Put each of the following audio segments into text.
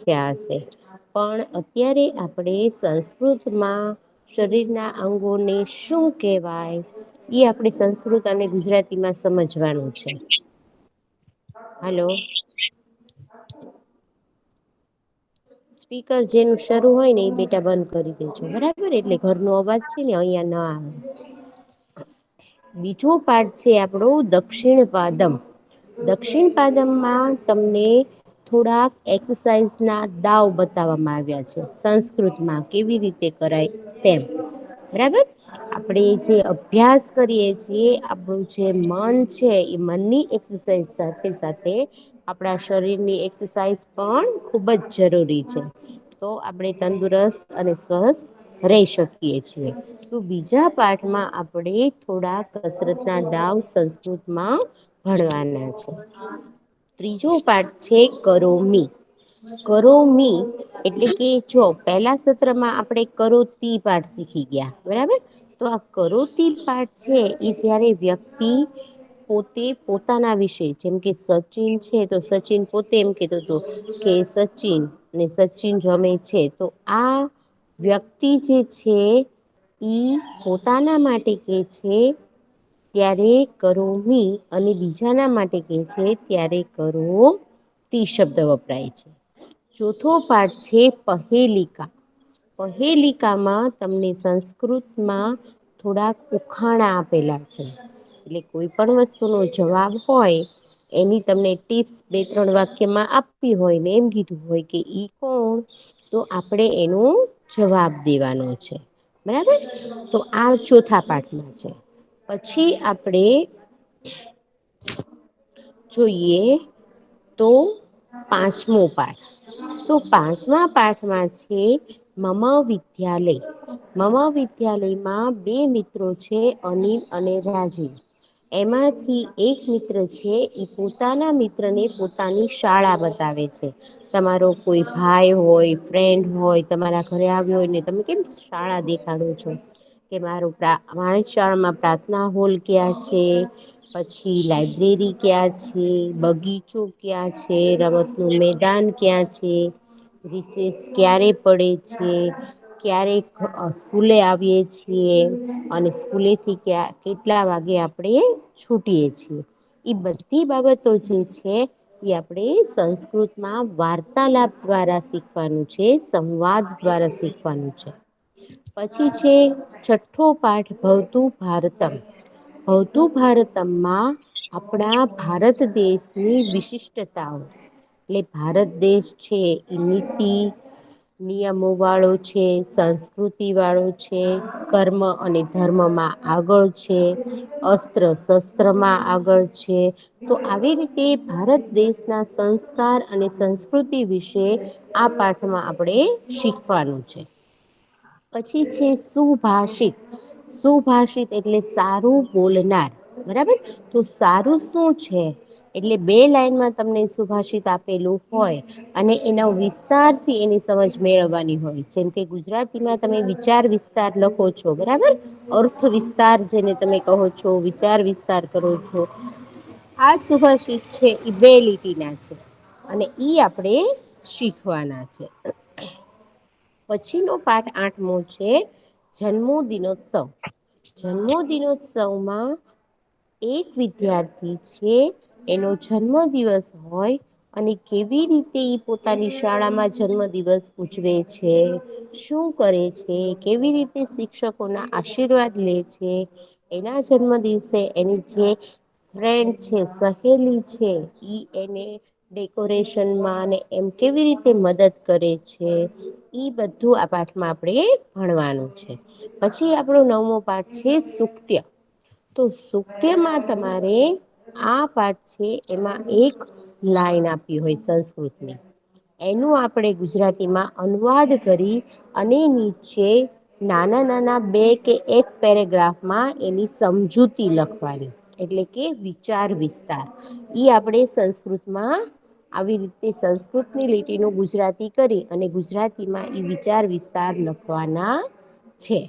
શીખ્યા હશે. પણ અત્યારે આપણે સંસ્કૃતમાં શરીરના અંગોને શું કહેવાય એ આપણે સંસ્કૃત અને ગુજરાતીમાં સમજવાનું છે. હલો. સ્પીકર જેનું શરૂ હોય ને એ બેટા બંધ કરી દેજો બરાબર એટલે ઘર નો અવાજ છે ને અહિયાં ના આવે. બીજો પાઠ છે આપણો દક્ષિણ પાદમ. દક્ષિણ પાદમમાં તમને થોડાક એક્સરસાઇઝ ના દાવ બતાવવામાં આવ્યા છે સંસ્કૃતમાં કેવી રીતે કરાય તેમ. બરાબર આપણે જે અભ્યાસ કરીએ છીએ આપણું જે મન છે એ મનની એક્સરસાઇઝ સાથે સાથે આપણા શરીરની એક્સરસાઇઝ પણ ખૂબ જ જરૂરી છે. તો આપણે તંદુરસ્ત અને સ્વસ્થ રહી શકીએ છીએ. તો બીજા પાઠમાં આપણે થોડા કસરત ના દાવ સંસ્કૃતમાં ભણવાના છે. ત્રીજો પાઠ છે કરોમી. કરોમી એટલે કે જો પહેલા સત્રમાં આપણે કરોતી પાઠ શીખી ગયા બરાબર. તો આ કરોતી પાઠ છે એ જયારે વ્યક્તિ પોતે પોતાના વિશે જેમ કે સચિન છે તો સચિન પોતે એમ કેતો હતો કે સચિન ને સચિન રમે છે તો આ વ્યક્તિ જે છે ઈ પોતાના માટે કે છે ત્યારે કરોમી અને બીજાના માટે કે છે ત્યારે કરો તી શબ્દ વપરાય છે. ચોથો પાઠ છે પહેલિકા. પહેલિકામાં તમને સંસ્કૃતમાં થોડાક ઉખાણા આપેલા છે. એટલે કોઈ પણ વસ્તુ નો જવાબ હોય એની તમને ટીપ્સ બે ત્રણ વાક્યમાં આપવી હોય ને એમ કીધું હોય કે ઈ કોણ તો આપણે એનો જવાબ દેવાનો છે. બરાબર તો આ ચોથા પાઠમાં છે. પછી આપણે જોઈએ તો પાંચમો પાઠ. તો પાંચમા પાઠમાં છે મમ વિદ્યાલય. મમ વિદ્યાલયમાં બે મિત્રો છે અનિલ અને રાજીવ. એમાંથી એક મિત્ર છે એ પોતાના મિત્રને પોતાની શાળા બતાવે છે. તમારો કોઈ ભાઈ હોય ફ્રેન્ડ હોય તમારા ઘરે આવ્યો હોય ને તમે કેમ શાળા દેખાડો છો કે મારું મારી શાળામાં પ્રાર્થના હોલ ક્યાં છે પછી લાઈબ્રેરી ક્યાં છે બગીચો ક્યાં છે રમત નું મેદાન ક્યાં છે રિસેસ ક્યારે પડે છે ક્યારેક સ્કૂલે આવીએ છીએ અને સ્કૂલેથી કેટલા વાગે આપણે છૂટીએ છીએ એ બધી બાબતો જે છે એ આપણે સંસ્કૃતમાં વાર્તાલાપ દ્વારા શીખવાનું છે સંવાદ દ્વારા શીખવાનું છે પછી છે છઠ્ઠો પાઠ ભવતું ભારતમ ભવતું ભારતમમાં આપણા ભારત દેશની વિશિષ્ટતાઓ એટલે ભારત દેશ છે એ નીતિ નિયમો વાળો છે સંસ્કૃતિ વાળો છે કર્મ અને ધર્મમાં આગળ છે અસ્ત્ર શસ્ત્રમાં આગળ છે તો આવી રીતે ભારત દેશના સંસ્કાર અને સંસ્કૃતિ વિશે આ પાઠમાં આપણે શીખવાનું છે પછી છે સુભાષિત સુભાષિત એટલે સારું બોલનાર બરાબર તો સારું શું છે એટલે બે લાઈનમાં તમને સુભાષિત આપેલું હોય અને એનો વિસ્તારથી એની સમજ મેળવવાની હોય જેમ કે ગુજરાતીમાં તમે વિચાર વિસ્તાર લખો છો બરાબર અર્થ વિસ્તાર જેને તમે કહો છો વિચાર વિસ્તાર કરો છો આ સુભાષિત છે એ બે લીટીના છે અને ઈ આપણેે શીખવાના છે પછી નો પાઠ આઠમો છે જન્મો દિનોત્સવ જન્મો દિનોત્સવમાં એક વિદ્યાર્થી છે એનો જન્મ દિવસ હોય અને કેવી રીતે એ પોતાની શાળામાં જન્મ દિવસ ઉજવે છે શું કરે છે કેવી રીતે શિક્ષકો ના આશીર્વાદ લે છે એના જન્મ દિવસે એની જે ફ્રેન્ડ છે સહેલી છે ઈ એને ડેકોરેશનમાં અને એમ કેવી રીતે મદદ કરે છે ઈ બધું આ પાઠમાં આપણે ભણવાનું છે પછી આપણો નવમો પાઠ છે સુત્ય તો સુત્યમાં તમારે આ પાઠ છે એમાં એક લાઈન આપી હોય સંસ્કૃતની એનું આપણે ગુજરાતીમાં અનુવાદ કરી અને નીચે નાના નાના બે કે એક પેરેગ્રાફમાં એની સમજૂતી લખવાની એટલે કે વિચાર વિસ્તાર ઈ આપણે સંસ્કૃતમાં આવી રીતે સંસ્કૃતની લીટીનું ગુજરાતી કરી અને ગુજરાતીમાં ઈ વિચાર વિસ્તાર લખવાના છે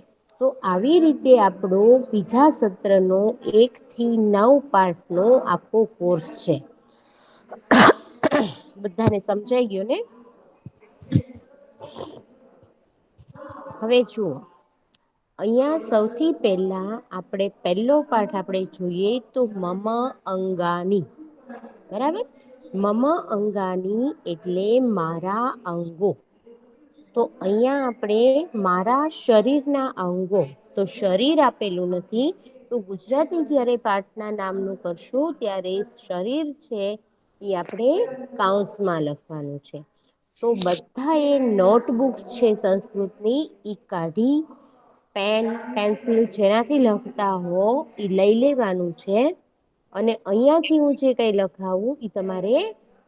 તો આવી રીતે આપણો બીજા સત્રનો 1 થી 9 પાઠ નો આખો કોર્સ છે બધાને સમજાઈ ગયો ને હવે જુઓ. અહિયાં સૌથી પહેલા આપણે પહેલો પાઠ આપણે જોઈએ તો મમ અંગાની. બરાબર. મમ અંગાની એટલે મારા અંગો. તો અહિયાં આપણે મારા શરીરના અંગો. તો શરીર આપેલું નથી. તો ગુજરાતી જયારે પાઠના નામનું કરશું ત્યારે શરીર છે. એ આપણે કાઉસમાં લખવાનું છે. તો બધા એ નોટબુક્સ છે સંસ્કૃતની ઈ કાઢી. પેન પેન્સિલ જેનાથી લખતા હો એ લઈ લેવાનું છે. અને અહિયાંથી હું જે કઈ લખાવું એ તમારે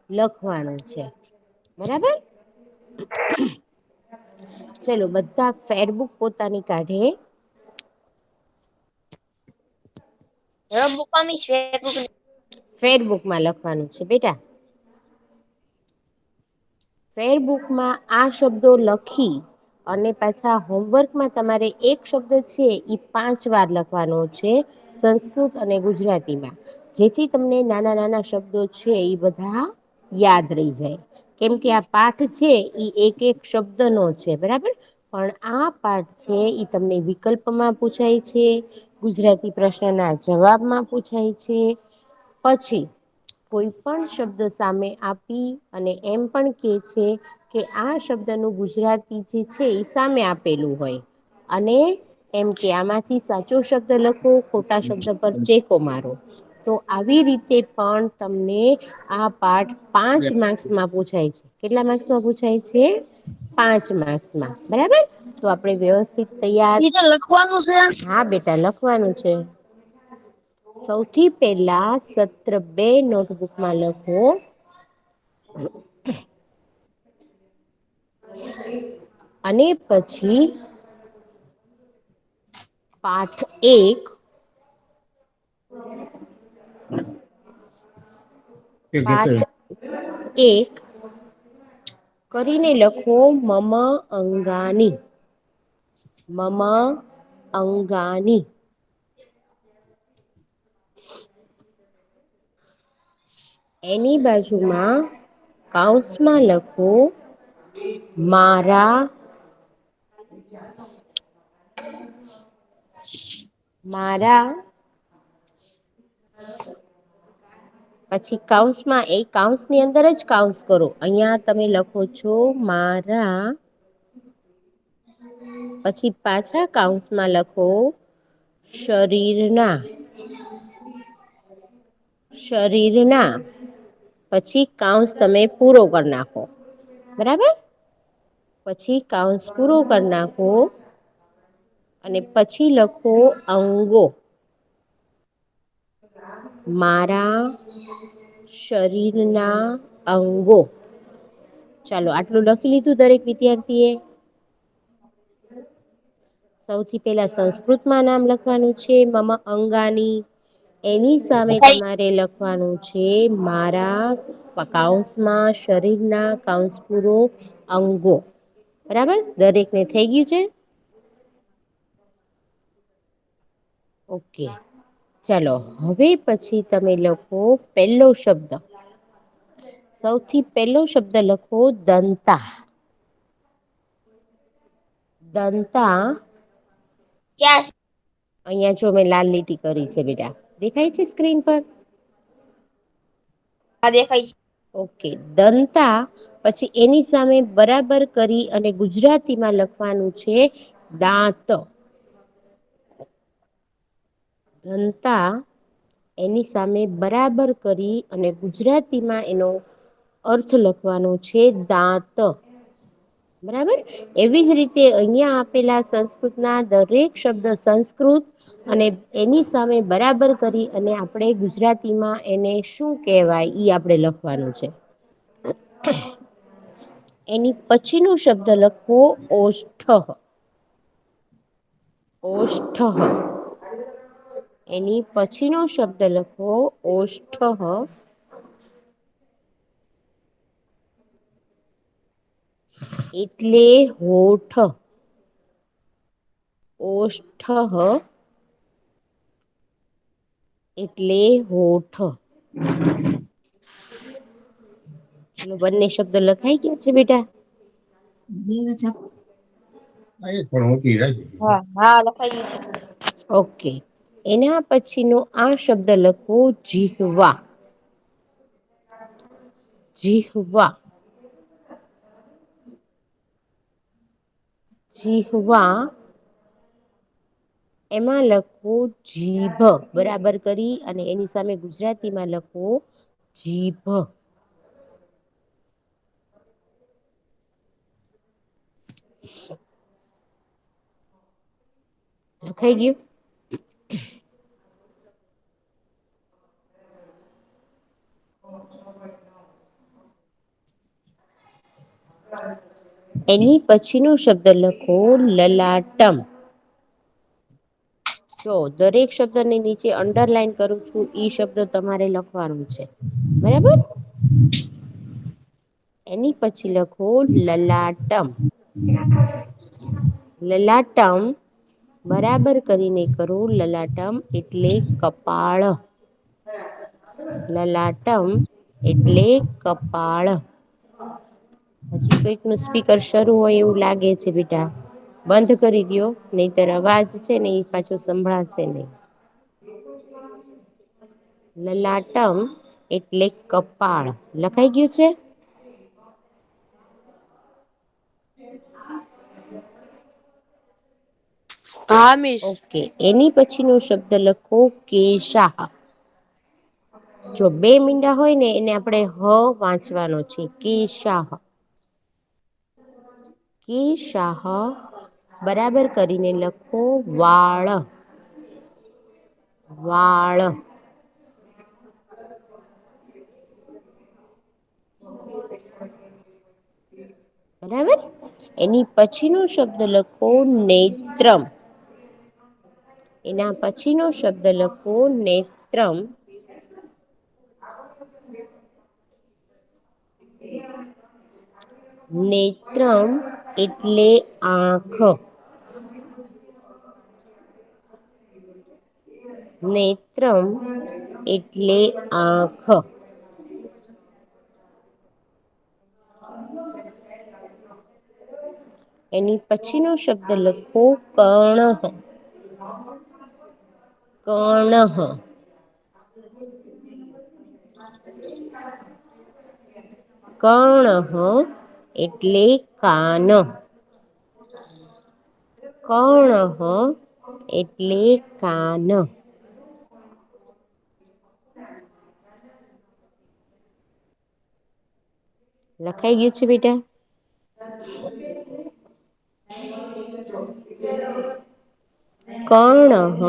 લખવાનું છે. બરાબર. ચલો બધા ફેરબુક પોતાની કાઢે. ફેરબુકમાં લખવાનું છે બેટા. ફેરબુકમાં આ શબ્દો લખી. અને પાછા હોમવર્કમાં તમારે એક શબ્દ છે ઈ 5 વાર લખવાનો છે. સંસ્કૃત અને ગુજરાતીમાં. જેથી તમને નાના નાના શબ્દો છે એ બધા યાદ રહી જાય. કેમ કે આ પાઠ છે એક એક શબ્દ નો છે બરાબર. પણ આ પાઠ છે ઈ તમને વિકલ્પમાં પૂછાય છે. ગુજરાતી પ્રશ્નના જવાબમાં પૂછાય છે. પછી કોઈ પણ શબ્દ સામે આપી અને એમ પણ કે છે કે આ શબ્દનું ગુજરાતી જે છે એ સામે આપેલું હોય. અને એમ કે આમાંથી સાચો શબ્દ લખો ખોટા શબ્દ પર ચેકો મારો. તો આવી રીતે પણ તમને આ પાઠ 5 માર્ક્સમાં પૂછાય છે. કેટલા માર્ક્સમાં પૂછાય છે? 5 માર્ક્સમાં બરાબર. તો આપણે વ્યવસ્થિત તૈયાર. એ તો લખવાનું છે. હા બેટા લખવાનું છે. સૌથી પહેલા સત્ર 2 નોટબુકમાં લખો. અને પછી પાઠ 1. પાઠ 1. કરીને લખો મમ અંગાની. મમ અંગાની. એની બાજુમાં કૌંસમાં લખો મારા. મારા. પછી કાઉન્સમાં એ કાઉન્સની અંદર જ કાઉન્સ કરો. અહિયાં તમે લખો છો મારા. પછી પાછા કાઉન્સમાં લખો શરીરના. શરીરના. પછી કાઉન્સ તમે પૂરો કરી નાખો. બરાબર. પછી કાઉન્સ પૂરો કરી નાખો. અને પછી લખો અંગો. મારા શરીરના અંગો. ચાલો આટલું લખી લીધું દરેક વિદ્યાર્થી એ. સૌથી પહેલા સંસ્કૃતમાં નામ લખવાનું છે મમ અંગાની. એની સામે તમારે લખવાનું છે મારા. કૌંસમાં શરીરના કૌંસપુરો અંગો. બરાબર દરેકને થઈ ગયું છે. ઓકે. ચાલો હવે પછી તમે લખો પેલો શબ્દ. સૌથી પહેલો શબ્દ લખો દંતા. દંતા. ક્યાં? અહિયાં જો મેં લાલ લીટી કરી છે બેટા દેખાય છે સ્ક્રીન પર. હા દેખાય છે. ઓકે દંતા. પછી એની સામે બરાબર કરી અને ગુજરાતીમાં લખવાનું છે. દાંત. દંતા. એની સામે બરાબર કરી અને ગુજરાતીમાં એનો. અર્થ લખવાનો છે દાંત. બરાબર. એવી જ રીતે અહિયાં આપેલા સંસ્કૃતના દરેક શબ્દ સંસ્કૃત. અને એની સામે બરાબર કરી અને આપણે ગુજરાતીમાં એને શું કહેવાય ઈ આપણેે લખવાનું છે. એની પછી નો શબ્દ લખવો ઓષ્ઠ. ઓષ્ઠ. એની પછીનો શબ્દ લખવો ઓષ્ઠ. એટલે હોઠ. ઓષ્ઠ. એટલે હોઠ. ચલો બંને શબ્દો લખાઈ ગયા છે બેટા. હા હા લખાઈ ગયું છે. ઓકે એના પછીનો આ શબ્દ લખવો જીહવા. જીહવા. જીહવા. એમાં લખવું જીભ બરાબર કરી અને એની સામે ગુજરાતીમાં લખવું જીભ. લખાઈ ગયું. એની પછી નો શબ્દ લખો લલાટમ. જો દરેક શબ્દની નીચે અંડરલાઈન કરું છું ઈ શબ્દ તમારે લખવાનું છે. બરાબર. એની પછી લખો લલાટમ. લલાટમ બરાબર કરીને કરું લલાટમ એટલે કપાળ. લલાટમ એટલે કપાળ. હજી કોઈક નું સ્પીકર શરૂ હોય એવું લાગે છે બેટા. બંધ કરી દયો નહીતર અવાજ છે ને એ પાછો સંભળાશે નહી. લલાટમ એટલે કપાળ લખાઈ ગયું છે. હા મિસ. ઓકે એની પછી નો શબ્દ લખો કેશાહ. જો બે મીંડા હોય ને એને આપણે હ વાંચવાનો છે કેશાહ. કેશાહ બરાબર કરીને લખો વાળ. વાળ. બરાબર એની પછી નો શબ્દ લખો નેત્રમ. એના પછીનો શબ્દ લખો નેત્રમ. નેત્રમ એટલે આંખ. નેત્રમ એટલે આંખ. એની પછી નો શબ્દ લખો કર્ણહ. કર્ણહ. કર્ણહ એટલે કાન. કર્ણહ એટલે કાન. લખાઈ ગયું છે બેટા. કર્ણહ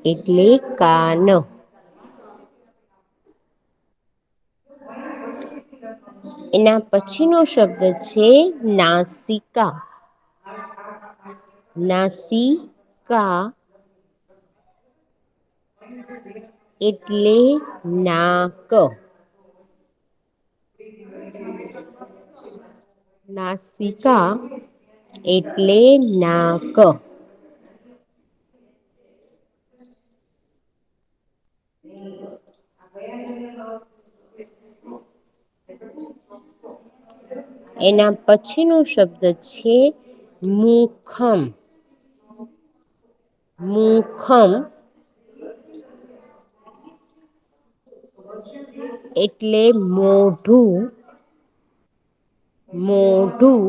એટલે કાન. એના પછીનો શબ્દ છે નાસિકા. નાસિકા એટલે નાક. નાસિકા એટલે નાક. એના પછીનો શબ્દ છે મુખમ. મુખમ એટલે મોઢું. મોઢું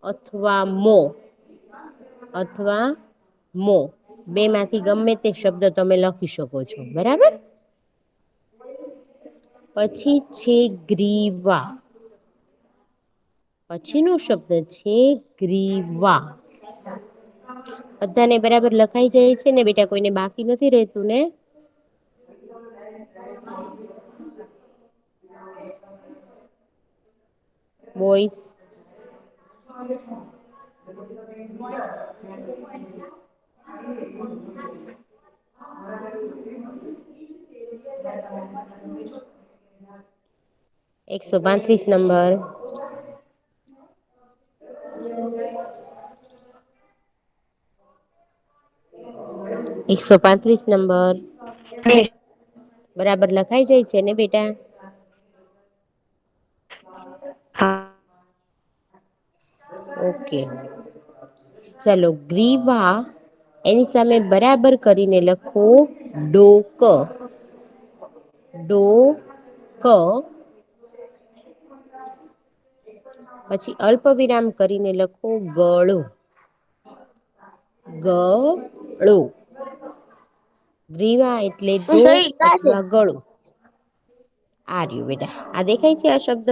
અથવા અથવા બે માંથી ગમે તે શબ્દ તમે લખી શકો છો બરાબર. પછી છે ગ્રીવા. પછી નો શબ્દ છે ગ્રીવા. બધાને બરાબર લખાઈ જાય છે ને બેટા કોઈને બાકી નથી રેતું ને. બોઈસ. 135 નંબર. 135 નંબર. બરાબર લખાઈ જાય છે ને બેટા. હા. ઓકે ચલો ગ્રીવા એની સામે બરાબર કરીને લખો ડોક ડોક પછી અલ્પ વિરામ કરીને લખો ગળો ગળો ગ્રીવા એટલે હું ડોક સહી ક્યાં છે અથવા ગળું આ રહ્યું બેટા આ દેખાય છે આ શબ્દ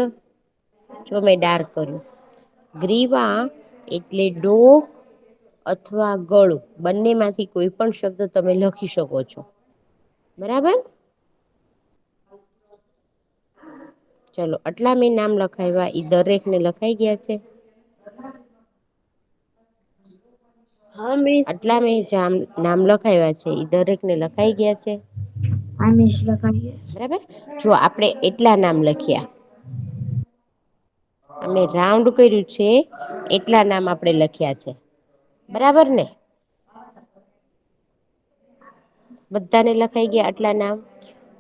જો મેં ડાર્ક કર્યું ગ્રીવા એટલે ડોક અથવા ગળું બંને માંથી કોઈ પણ શબ્દ તમે લખી શકો છો બરાબર ચલો આટલા મેં નામ લખાવ્યા ઈ દરેકને લખાઈ ગયા છે હા મિસ આટલા મેં નામ લખાવ્યા છે એ દરેક ને લખાઈ ગયા છે હા મિસ લખાઈએ બરાબર જો આપણે એટલા નામ લખ્યા અમે રાઉન્ડ કર્યું છે એટલા નામ આપણે લખ્યા છે બરાબર ને બધાને લખાઈ ગયા આટલા નામ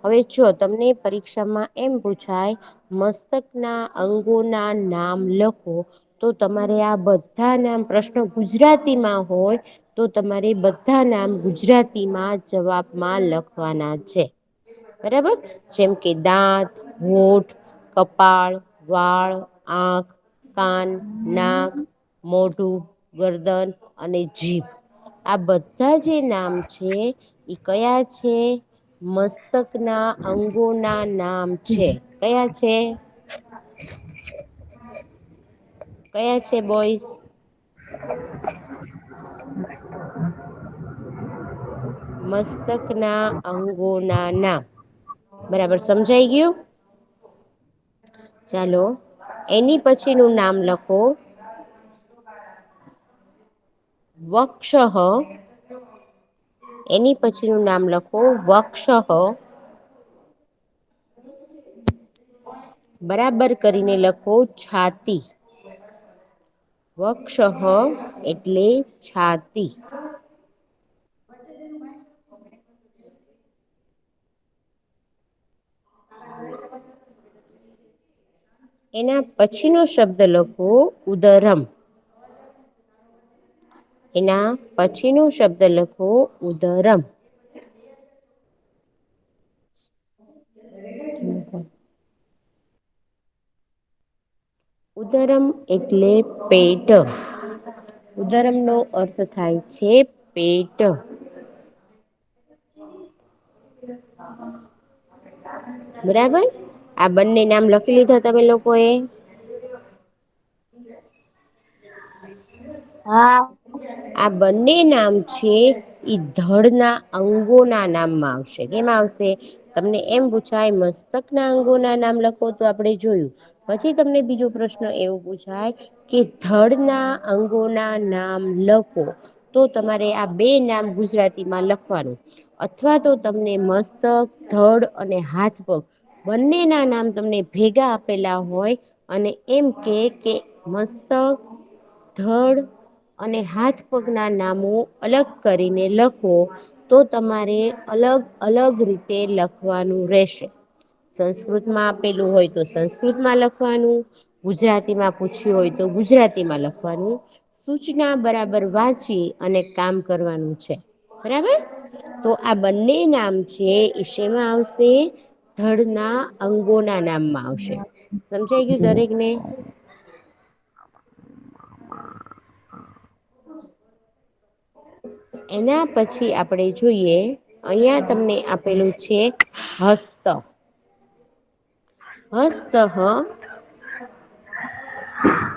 હવે જો તમને પરીક્ષામાં એમ પૂછાય મસ્તકના અંગોના નામ લખો તો તમારે આ બધા નામ પ્રશ્ન ગુજરાતીમાં હોય તો તમારે બધા નામ ગુજરાતીમાં જવાબમાં લખવાના છે બરાબર જેમ કે દાંત હોઠ કપાળ વાળ આંખ કાન નાક મોઢું ગરદન અને જીભ આ બધા જે નામ છે એ કયા છે મસ્તકના અંગોના નામ છે કયા છે કયા છે બોઈસ મસ્તકના અંગોના નામ બરાબર સમજાઈ ગયું ચાલો એની પછીનું નામ લખો વક્ષ એની પછીનું નામ લખો વક્ષ બરાબર કરીને લખો છાતી વક્ષ એટલે છાતી એના પછીનો શબ્દ લખો ઉદરમ એના પછીનો શબ્દ લખો ઉદરમ ઉદરમ એટલે પેટ ઉદરમ નો અર્થ થાય છે પેટ બરાબર આ બંને નામ લખી લીધા તમે લોકોએ હા આ બંને નામ છે ઈ ધડના અંગોના નામમાં આવશે કેમ આવશે તમને એમ પૂછાય મસ્તકના અંગોના નામ લખો તો આપણે જોયું પછી તમને બીજો પ્રશ્ન એવું પૂછાય કે ધડના અંગોના નામ લખો તો તમારે આ બે નામ ગુજરાતીમાં લખવાનું અથવા તો તમને મસ્તક ધડ અને હાથ પગ બંનેના નામ તમને ભેગા આપેલા હોય અને એમ કે મસ્તક ધડ અને હાથ પગના નામો અલગ કરીને લખો તો તમારે અલગ અલગ રીતે લખવાનું રહેશે સંસ્કૃતમાં આપેલું હોય તો સંસ્કૃતમાં લખવાનું ગુજરાતીમાં પૂછ્યું હોય તો ગુજરાતીમાં લખવાનું સૂચના બરાબર વાંચી અને કામ કરવાનું છે બરાબર તો આ બંને નામ છે એ શેમાં આવશે ધડના અંગોના નામમાં આવશે સમજાઈ ગયું દરેક ને એના પછી આપણે જોઈએ અહિયાં તમને આપેલું છે હસ્ત હસ્ત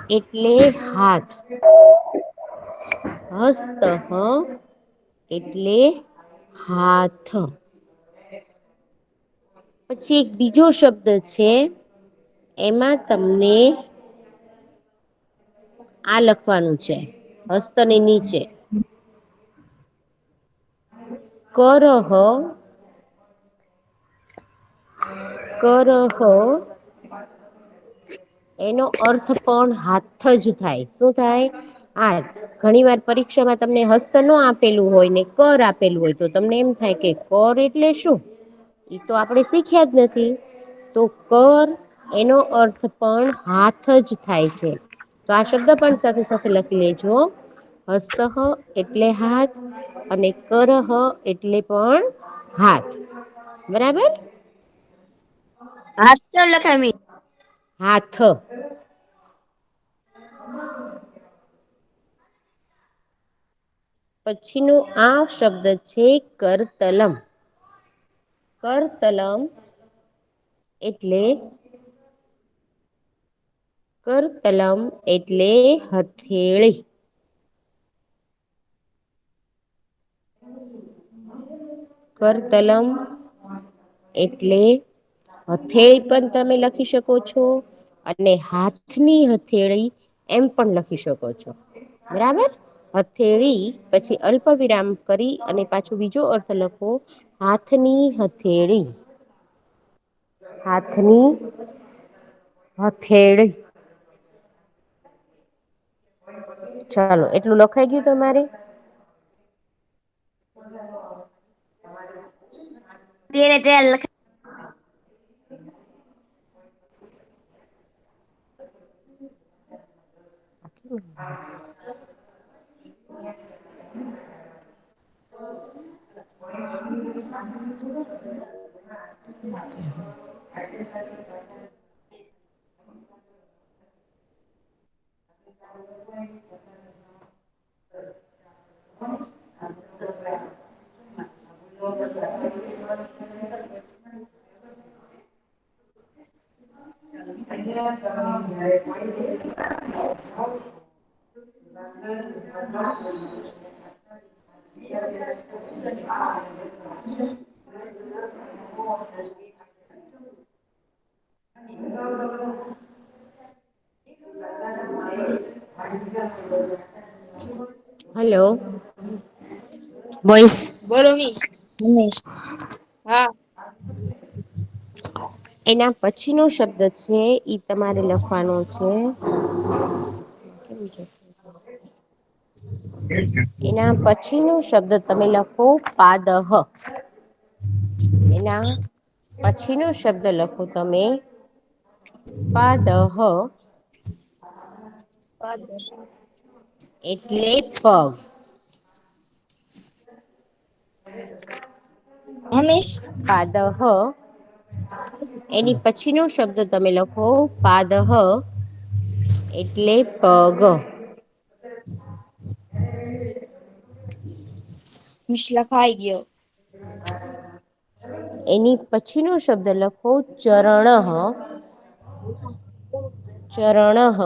એટલે હાથ હસ્ત એટલે હાથ પછી એક બીજો શબ્દ છે એમાં તમને આ લખવાનું છે હસ્તની નીચે કરહ કરહ એનો અર્થ પણ હાથ જ થાય શું થાય હા ઘણી વાર પરીક્ષામાં તમને હસ્ત ન આપેલું હોય ને કર આપેલું હોય તો તમને એમ થાય કે કર એટલે શું એ તો આપણે શીખ્યા જ નથી તો કર એનો અર્થ પણ હાથ જ થાય છે તો આ શબ્દ પણ સાથે સાથે લખી લેજો. હસ્તઃ એટલે હાથ અને કરહ એટલે પણ હાથ. બરાબર. હાથ તો લખાય. હાથ. પછીનો આ શબ્દ છે કરતલમ. કરતલમ એટલે કરતલમ એટલે હથેળી. કરતલમ એટલે હથેળી પણ તમે લખી શકો છો. અને હાથની હથેળી એમ પણ લખી શકો છો. બરાબર. હથેળી પછી અલ્પ વિરામ કરી અને પાછો બીજો અર્થ લખો. હાથની હથેળી. હાથની હથેળી. ચાલો એટલું લખાઈ ગયું તમારે. તેને તે લખાય. હલો. બોઈસ. બોલો મિસ. હા. એના પછીનો શબ્દ છે ઈ તમારે લખવાનો છે. એના પછી નો શબ્દ તમે લખો પાદહ. એના પછી નો શબ્દ લખો તમે પાદહ. એટલે પગ. હા મિસ. પાદહ. એની પછી નો શબ્દ તમે લખો પાદહ. એટલે પગ. મિસ લખાઈ ગયો. એની પછીનો શબ્દ લખો ચરણઃ. ચરણઃ.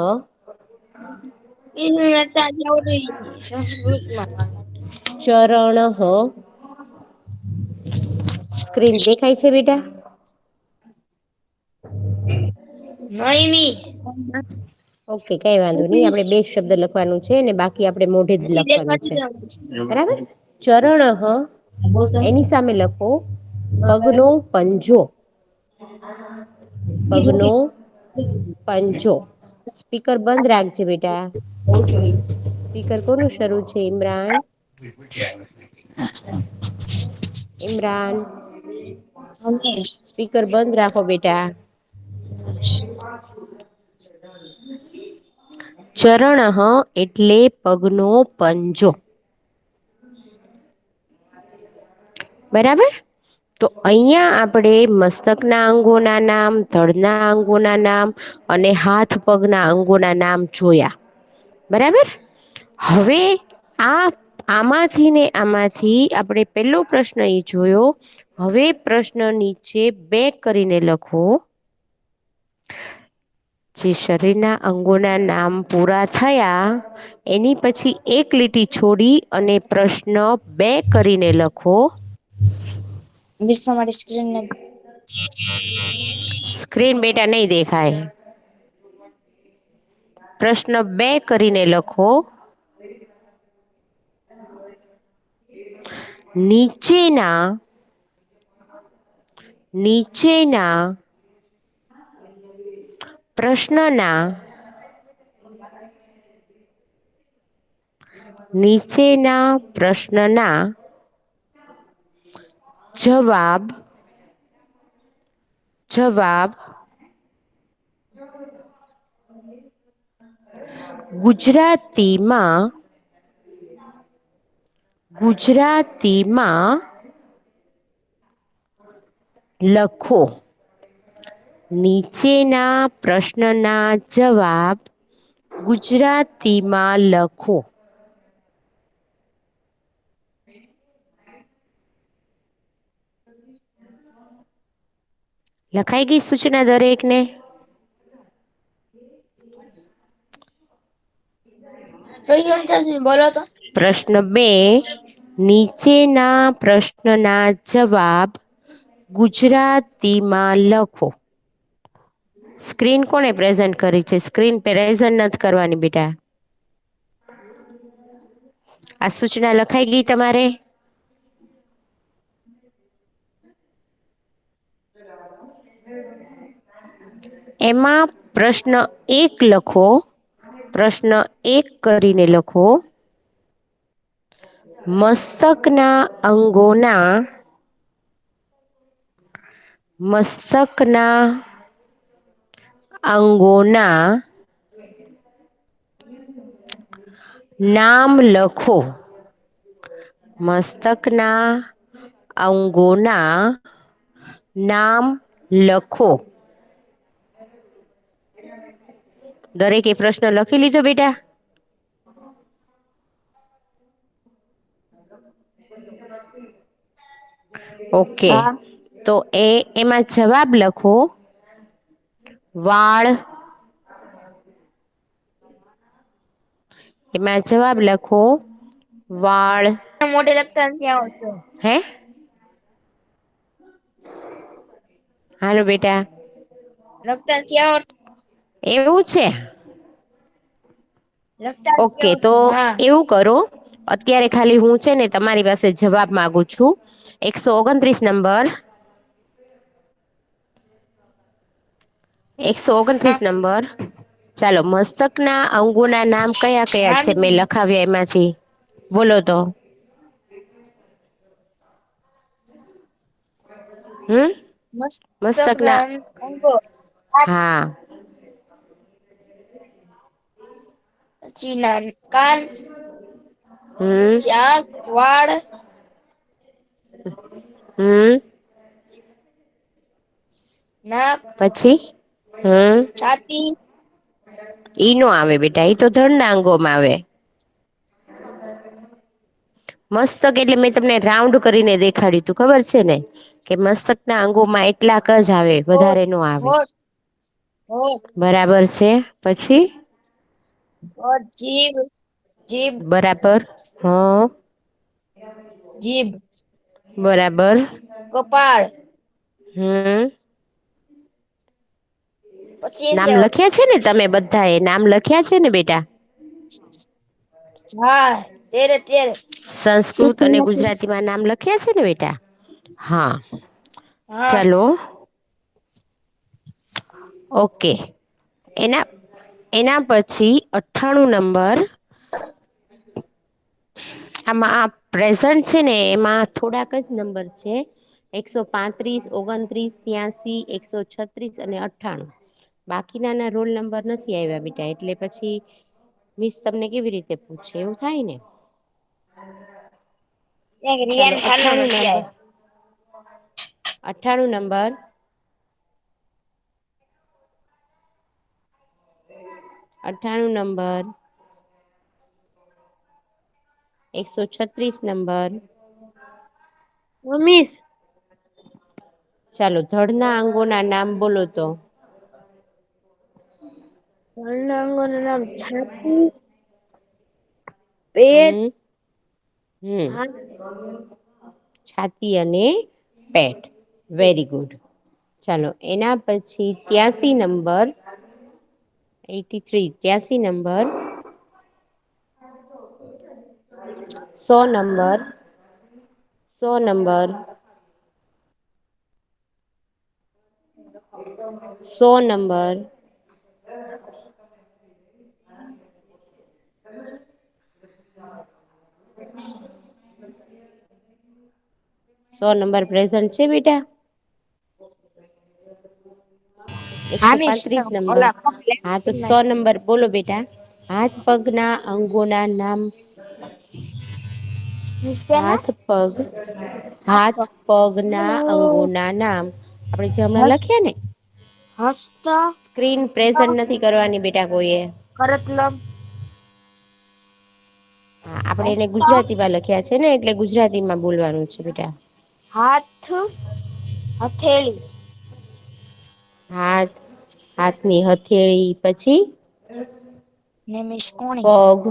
સંસ્કૃતમાં. ચરણઃ. સ્ક્રીન દેખાય છે બેટા. નઈ મિસ. ઓકે કઈ વાંધો નહી આપડે બે શબ્દ લખવાનું છે ને બાકી આપણે મોઢે જ નથી લખવાનું છે. દેખાતું બરાબર ચરણઃ એની સામે લખો પગનો પંજો. પગનો પંજો. સ્પીકર બંધ રાખજે બેટા. સ્પીકર કોનું શરૂ છે ઇમરાન. ઇમરાન. સ્પીકર બંધ રાખો બેટા. ચરણઃ એટલે પગનો પંજો. બરાબર. તો અહિયાં આપણે મસ્તકના અંગોના નામ ધડના અંગોના નામ અને હાથ પગના અંગોના નામ જોયા બરાબર. હવે આમાંથી ને આમાંથી આપણે પેલો પ્રશ્ન એ જોયો. હવે પ્રશ્ન નીચે બે કરીને લખો. જે શરીરના અંગોના નામ પૂરા થયા. એની પછી એક લીટી છોડી અને પ્રશ્ન બે કરીને લખો. મિસ તમારી સ્ક્રીન ને સ્ક્રીન બેટા નહી દેખાય. પ્રશ્ન બે કરીને લખો. નીચેના નીચેના પ્રશ્નના નીચેના પ્રશ્નના જવાબ જવાબ ગુજરાતીમાં ગુજરાતીમાં લખો. નીચેના પ્રશ્નના જવાબ ગુજરાતીમાં લખો. લખાઈ ગઈ સૂચના દરેકને? બોલો તો. પ્રશ્ન 2. નીચેના પ્રશ્નના જવાબ ગુજરાતીમાં લખો. સ્ક્રીન કોને પ્રેઝન્ટ કરી છે? સ્ક્રીન પ્રેઝન્ટ નથી કરવાની બેટા. આ સૂચના લખાઈ ગઈ તમારે? એમાં પ્રશ્ન 1 લખો. પ્રશ્ન 1 કરીને લખો. મસ્તકના અંગોના નામ લખો. મસ્તકના અંગોના નામ લખો. દરેકે પ્રશ્ન લખી લીધો બેટા? ઓકે. હા. તો એમાં જવાબ લખો. વાળ. એમાં જવાબ લખો વાળ. મોઢે લખતા નથી આવડતું. હે? હાલો બેટા. લખતા નથી આવડતું. એવું છે? લખતા નથી ઓકે. તો આવડતું. હા. એવું કરો. અત્યારે ખાલી હું છે ને તમારી પાસે જવાબ માંગુ છું. 129 નંબર. હા. 129 નંબર. ચાલો, મસ્તકના અંગોના નામ કયા કયા છે મેં લખાવ્યા એમાંથી? બોલો તો. મસ્તકના અંગો. હા. પછી કાન, હમ પછી આંખ, વાળ, હમ. નાક, પછી છાતી, ઈ નો આવે બેટા, ઈ તો ધડના અંગોમાં આવે. મસ્તક એટલે મેં તમને રાઉન્ડ કરીને દેખાડ્યું તું, ખબર છે ને? કે મસ્તકના અંગોમાં એટલાક જ આવે, હોઠ, વધારે નો આવે. હોઠ, હોઠ, બરાબર છે. પછી? જીભ, જીભ, બરાબર. હા. જીભ. બરાબર. કપાળ. હમ. પછી નથી નામ લખ્યા છે આવડતું. ને તમે બધા એ? નામ લખ્યા છે ને બેટા? હા, 13. સંસ્કૃત અને ગુજરાતીમાં નામ લખ્યા છે ને બેટા? હા. હા. ચાલો. ઓકે. એના પછી 98 નંબર. આમાં આ પ્રેઝન્ટ છે ને, એમાં થોડાક જ નંબર છે. 135, 29, 83, 136 અને 98. બાકીના રોલ નંબર નથી આવ્યા બેટા, એટલે પછી મિસ તમને કેવી રીતે પૂછે? એવું થાય ને. ચાલો, રિયાન ખાનનો 98 નથી નંબર. આવ્યો. 98 નંબર. 98 નંબર. 136 નંબર. મિસ. ચાલો, ધડના અંગોના નામ બોલો તો. ધડના અંગોના નામ: છાતી, પેટ, હમ હમ. હાથ. છાતી અને પેટ. Very good. ચાલો, એના પછી 83 number. 83 number. 100 number. 100 number. 100 number present છે બેટા? હા એકસો મિસ. પાંત્રીસ નંબર. ઓલા હા, તો 100 નંબર બોલો બેટા. હાથ પગના અંગોના નામ. નિષ્કેના હાથ પગ હાથ પગ ના અંગોના નામ. આપડે જે હમણાં લખીએ ને. હસ્ત સ્ક્રીન પ્રેઝન્ટ નથી કરવાની બેટા કોઈએ. કરતલમ. હા આપડે એને હસ્ત ગુજરાતીમાં લખ્યા છે ને એટલે ગુજરાતી માં બોલવાનું છે બેટા. હાથ હથેળી. હાથ હાથની હથેળી પછી. નેમિષકોણી. પગ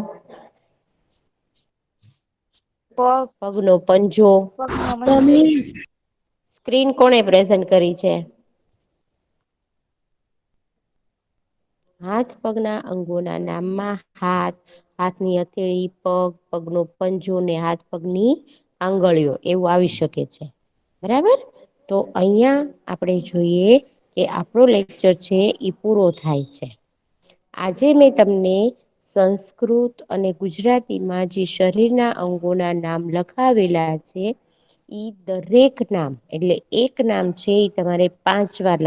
પગ પગનો પંજો. પગનો પંજો સ્ક્રીન કોણે પ્રેઝન્ટ કરી છે. હાથ પગના અંગોના નામમાં હાથ. હાથની હથેળી પગ પગનો પંજો ને હાથ પગની. આંગળીઓ એવું આવી શકે છે બરાબર. તો અહિયાં આપણે જોઈએ કે આપણો લેક્ચર છે એ પૂરો થાય છે. આજે મેં તમને. સંસ્કૃત અને ગુજરાતીમાં જે શરીરના અંગોના નામ લખાવેલા છે. ઈ દરેક નામ એટલે એક નામ છે એ તમારે 5 વાર.